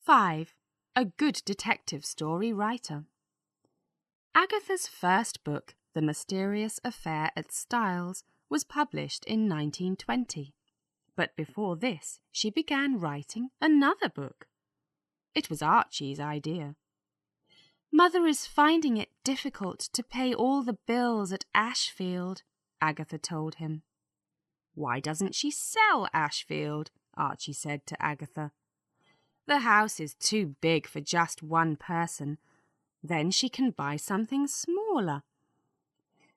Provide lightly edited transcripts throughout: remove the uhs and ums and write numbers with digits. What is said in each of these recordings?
5. A good detective story writer. Agatha's first book, The Mysterious Affair at Styles, was published in 1920. But before this, she began writing another book. It was Archie's idea. "Mother is finding it difficult to pay all the bills at Ashfield," Agatha told him. "Why doesn't she sell Ashfield?" Archie said to Agatha. "The house is too big for just one person. Then she can buy something smaller."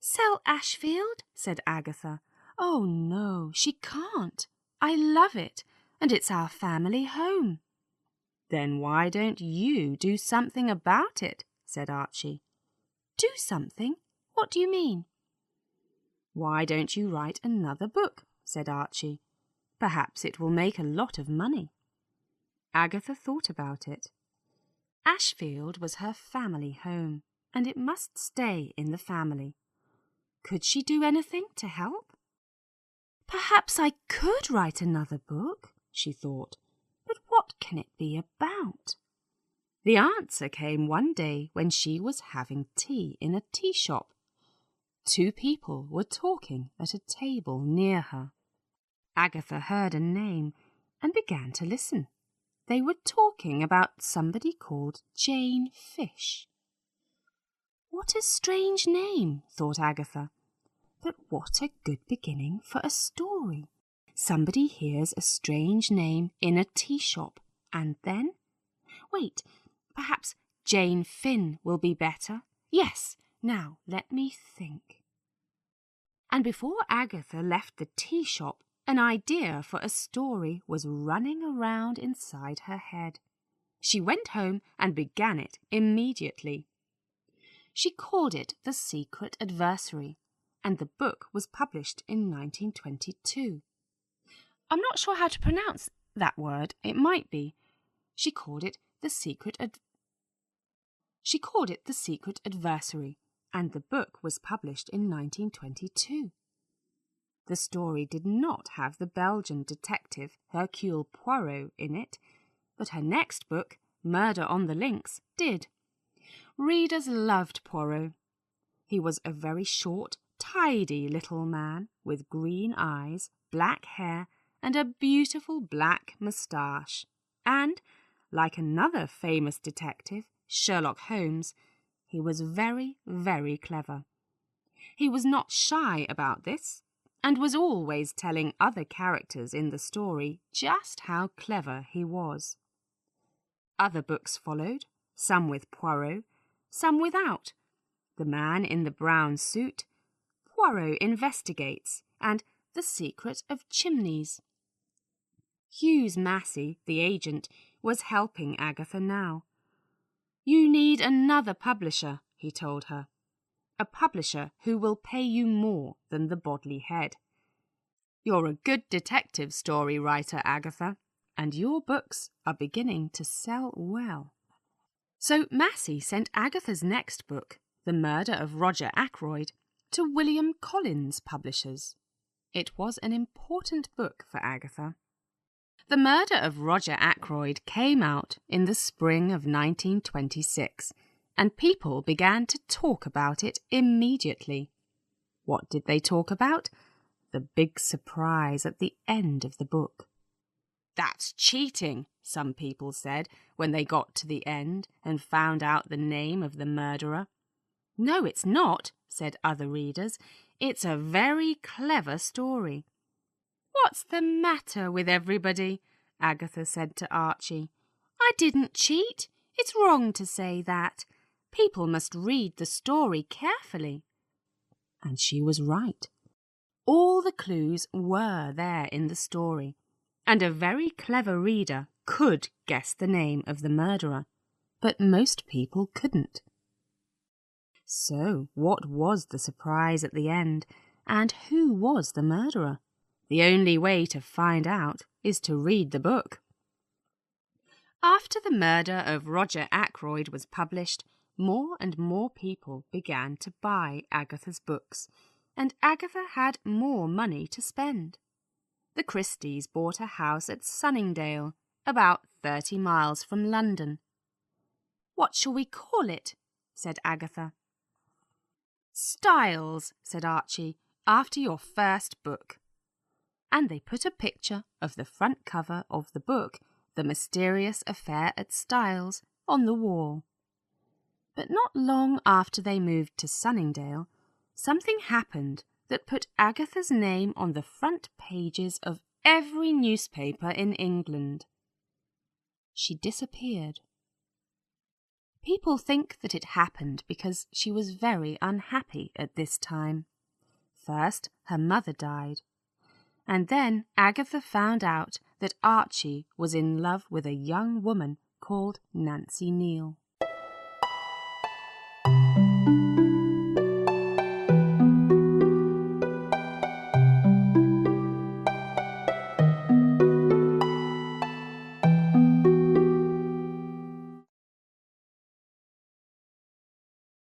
"Sell Ashfield?" said Agatha. "Oh, no, she can't. I love it, and it's our family home." "Then why don't you do something about it?" said Archie. "Do something? What do you mean?" "Why don't you write another book?" said Archie. "Perhaps it will make a lot of money." Agatha thought about it. Ashfield was her family home, and it must stay in the family. Could she do anything to help? "Perhaps I could write another book," she thought. "But what can it be about?" The answer came one day when she was having tea in a tea shop. 2 people were talking at a table near her. Agatha heard a name and began to listen. They were talking about somebody called Jane Fish. "What a strange name," thought Agatha. "But what a good beginning for a story. Somebody hears a strange name in a tea shop, and then... Wait, perhaps Jane Finn will be better. Yes, now let me think." And before Agatha left the tea shop, an idea for a story was running around inside her head. She went home and began it immediately. She called it The Secret Adversary, and the book was published in 1922. I'm not sure how to pronounce that word. It might be. She called it The Secret Adversary, and the book was published in 1922. The story did not have the Belgian detective Hercule Poirot in it, but her next book, Murder on the Links, did. Readers loved Poirot. He was a very short, tidy little man with green eyes, black hair, and a beautiful black moustache. And, like another famous detective, Sherlock Holmes, he was very, very clever. He was not shy about this, and was always telling other characters in the story just how clever he was. Other books followed, some with Poirot, some without. The Man in the Brown Suit, Poirot Investigates, and The Secret of Chimneys. Hughes Massey, the agent, was helping Agatha now. "You need another publisher," he told her. "A publisher who will pay you more than the Bodley Head. You're a good detective story writer, Agatha, and your books are beginning to sell well." So Massey sent Agatha's next book, The Murder of Roger Ackroyd, to William Collins Publishers. It was an important book for Agatha. The Murder of Roger Ackroyd came out in the spring of 1926, and people began to talk about it immediately. What did they talk about? The big surprise at the end of the book. "That's cheating," some people said when they got to the end and found out the name of the murderer. "No, it's not," said other readers. "It's a very clever story." "What's the matter with everybody?" Agatha said to Archie. "I didn't cheat. It's wrong to say that. People must read the story carefully." And she was right. All the clues were there in the story, and a very clever reader could guess the name of the murderer, but most people couldn't. So what was the surprise at the end, and who was the murderer? The only way to find out is to read the book. After The Murder of Roger Ackroyd was published, more and more people began to buy Agatha's books, and Agatha had more money to spend. The Christies bought a house at Sunningdale, about 30 miles from London. "What shall we call it?" said Agatha. "Styles," said Archie, "after your first book." And they put a picture of the front cover of the book, The Mysterious Affair at Styles, on the wall. But not long after they moved to Sunningdale, something happened that put Agatha's name on the front pages of every newspaper in England. She disappeared. People think that it happened because she was very unhappy at this time. First, her mother died, and then Agatha found out that Archie was in love with a young woman called Nancy Neal.